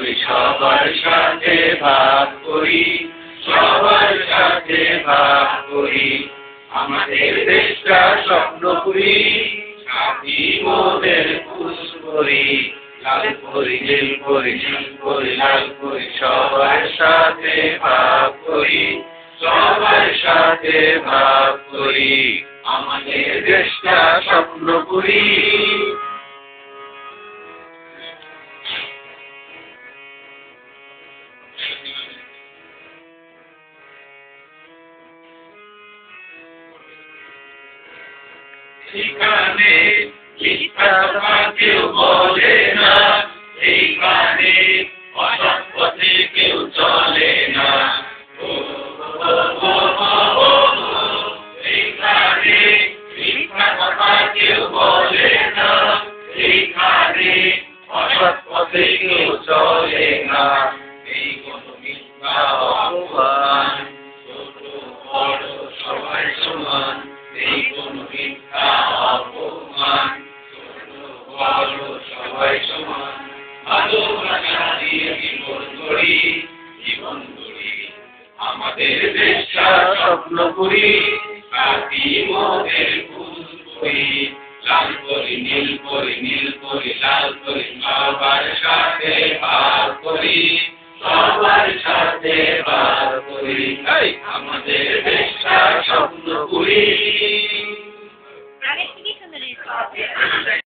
করি সবার সাথে ভাগ করি, সবার সাথে ভাগ করি। আমাদের দেশটা স্বপ্ন করি, সাথী মোদের খুশ করি। লাল করি নীল করি নীল করি লাল করি, সবার সাথে ভাগ করি, সবার সাথে ভাগ করি। আমাদের দেশটা স্বপ্ন করি। এখানে মিথ্যা কথা কেউ বলে না, এইখানে অসৎ পথে কেউ চলে না। এইখানে মিথ্যা কথা কেউ বলে না, এইখানে অসৎ পথে কেউ চলে না। এই কোনো মিথ্যা অপমান, ছোট বড় সবাই সমান। এই কোনো মিথ্যা অপমান, ছোট বড় সবাই সমান। ভালোবাসা দিয়ে জীবন গড়ি, জীবন গড়ি। আমাদের দেশটা স্বপ্ন করি, সাথী মোদের খুশ করি। লাল করি নীল করি নীল করি লাল করি, সবার সাথে ভাগ